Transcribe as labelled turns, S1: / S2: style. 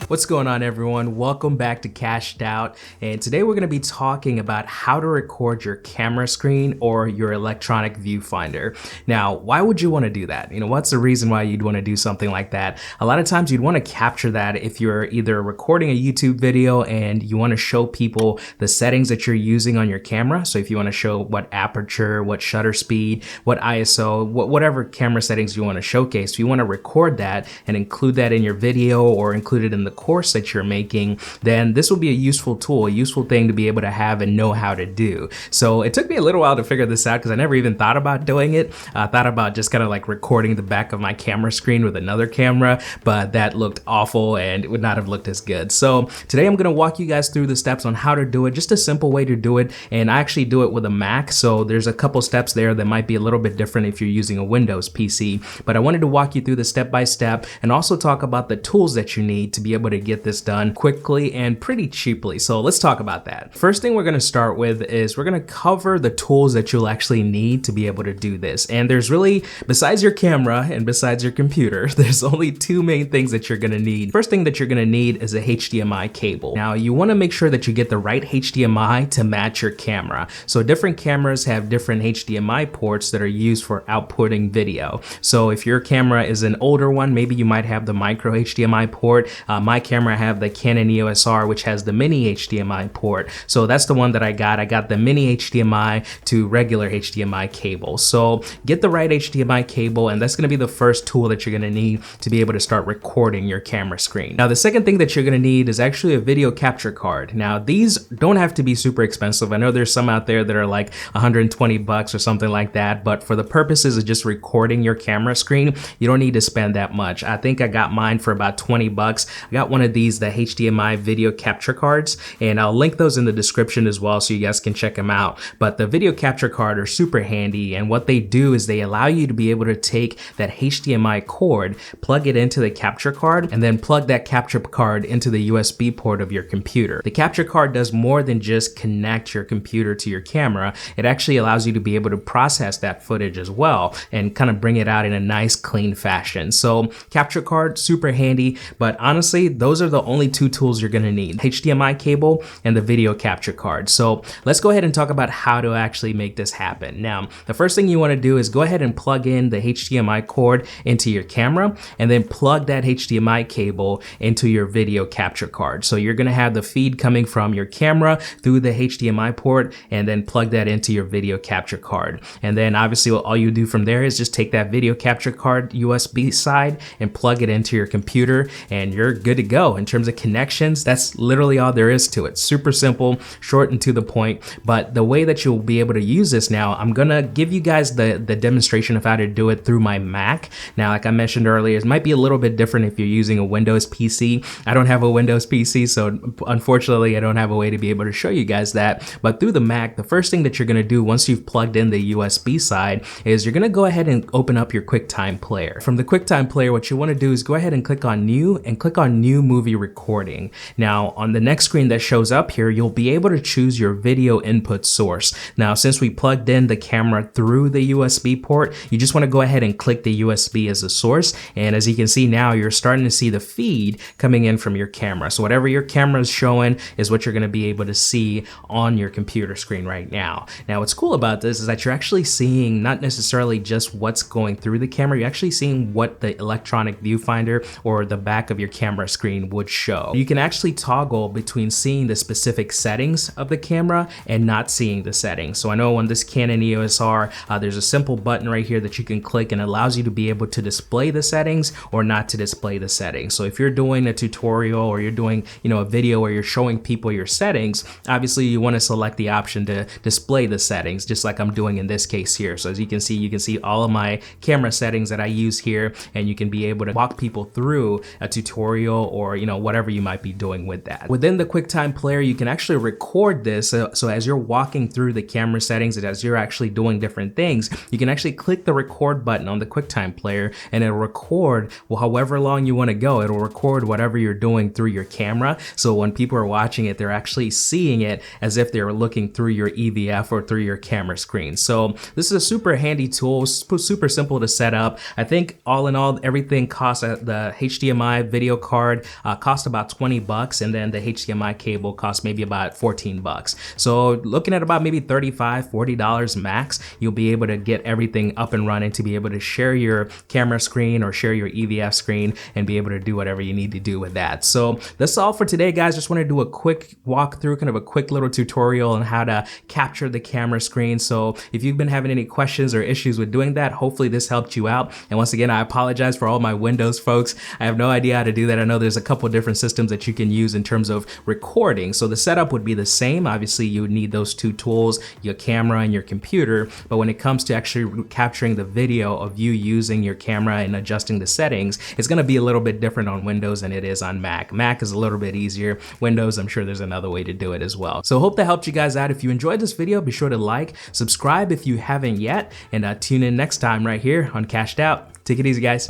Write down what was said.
S1: What's going on, everyone? Welcome back to Cashed Out, and today we're going to be talking about how to record your camera screen or your electronic viewfinder. Now, why would you want to do that? What's the reason why you'd want to do something like that? A lot of times you'd want to capture that if you're either recording a YouTube video and you want to show people the settings that you're using on your camera. So if you want to show what aperture, what shutter speed, what ISO, whatever camera settings you want to showcase, if you want to record that and include that in your video or include it in the course that you're making, then this will be a useful tool, a useful thing to be able to have and know how to do. So it took me a little while to figure this out because I never even thought about doing it. I thought about just kind of like recording the back of my camera screen with another camera, but that looked awful and it would not have looked as good. So today I'm going to walk you guys through the steps on how to do it, just a simple way to do it. And I actually do it with a Mac. So there's a couple steps there that might be a little bit different if you're using a Windows PC, but I wanted to walk you through the step by step and also talk about the tools that you need to be able to get this done quickly and pretty cheaply. So let's talk about that. First thing we're going to start with is we're going to cover the tools that you'll actually need to be able to do this. And there's really, besides your camera and besides your computer, there's only two main things that you're going to need. First thing that you're going to need is a HDMI cable. Now you want to make sure that you get the right HDMI to match your camera. So different cameras have different HDMI ports that are used for outputting video. So if your camera is an older one, maybe you might have the micro HDMI port. My camera, I have the Canon EOS R, which has the mini HDMI port. So that's the one that I got. I got the mini HDMI to regular HDMI cable. So get the right HDMI cable, and that's going to be the first tool that you're going to need to be able to start recording your camera screen. Now, the second thing that you're going to need is actually a video capture card. Now, these don't have to be super expensive. I know there's some out there that are like 120 bucks or something like that, but for the purposes of just recording your camera screen, you don't need to spend that much. I think I got mine for about 20 bucks. I got one of these, the HDMI video capture cards, and I'll link those in the description as well so you guys can check them out. But the video capture card are super handy, and what they do is they allow you to be able to take that HDMI cord, plug it into the capture card, and then plug that capture card into the USB port of your computer. The capture card does more than just connect your computer to your camera. It actually allows you to be able to process that footage as well and kind of bring it out in a nice clean fashion. So capture card, super handy, but honestly, those are the only two tools you're going to need: HDMI cable and the video capture card. So let's go ahead and talk about how to actually make this happen. Now, the first thing you want to do is go ahead and plug in the HDMI cord into your camera and then plug that HDMI cable into your video capture card. So you're going to have the feed coming from your camera through the HDMI port and then plug that into your video capture card. And then obviously all you do from there is just take that video capture card USB side and plug it into your computer, and you're good to go. In terms of connections, that's literally all there is to it. Super simple, short and to the point. But the way that you'll be able to use this now, I'm gonna give you guys the demonstration of how to do it through my Mac. Now, like I mentioned earlier, it might be a little bit different if you're using a Windows PC. I don't have a Windows PC, so unfortunately I don't have a way to be able to show you guys that. But through the Mac, the first thing that you're gonna do once you've plugged in the USB side is you're gonna go ahead and open up your QuickTime player. From the QuickTime player, what you wanna do is go ahead and click on New and click on New Movie Recording. Now, on the next screen that shows up here, you'll be able to choose your video input source. Now, since we plugged in the camera through the USB port, you just wanna go ahead and click the USB as a source. And as you can see now, you're starting to see the feed coming in from your camera. So whatever your camera is showing is what you're gonna be able to see on your computer screen right now. Now, what's cool about this is that you're actually seeing not necessarily just what's going through the camera, you're actually seeing what the electronic viewfinder or the back of your camera screen would show. You can actually toggle between seeing the specific settings of the camera and not seeing the settings. So I know on this Canon EOS R, there's a simple button right here that you can click and allows you to be able to display the settings or not to display the settings. So if you're doing a tutorial or you're doing, a video where you're showing people your settings, obviously you want to select the option to display the settings, just like I'm doing in this case here. So as you can see all of my camera settings that I use here, and you can be able to walk people through a tutorial or whatever you might be doing with that. Within the QuickTime player, you can actually record this. So as you're walking through the camera settings and as you're actually doing different things, you can actually click the record button on the QuickTime player and it'll record however long you want to go. It'll record whatever you're doing through your camera. So when people are watching it, they're actually seeing it as if they were looking through your EVF or through your camera screen. So this is a super handy tool, super simple to set up. I think all in all, everything costs the HDMI video card cord cost about 20 bucks, and then the HDMI cable costs maybe about 14 bucks. So looking at about maybe $35, $40 max, you'll be able to get everything up and running to be able to share your camera screen or share your EVF screen and be able to do whatever you need to do with that. So that's all for today, guys. Just want to do a quick walkthrough, kind of a quick little tutorial on how to capture the camera screen. So if you've been having any questions or issues with doing that, hopefully this helped you out. And once again, I apologize for all my Windows folks. I have no idea how to do that. I know there's a couple different systems that you can use in terms of recording. So the setup would be the same. Obviously, you would need those two tools, your camera and your computer. But when it comes to actually capturing the video of you using your camera and adjusting the settings, it's going to be a little bit different on Windows than it is on Mac. Mac is a little bit easier. Windows, I'm sure there's another way to do it as well. So hope that helped you guys out. If you enjoyed this video, be sure to like, subscribe if you haven't yet, and tune in next time right here on Cashed Out. Take it easy, guys.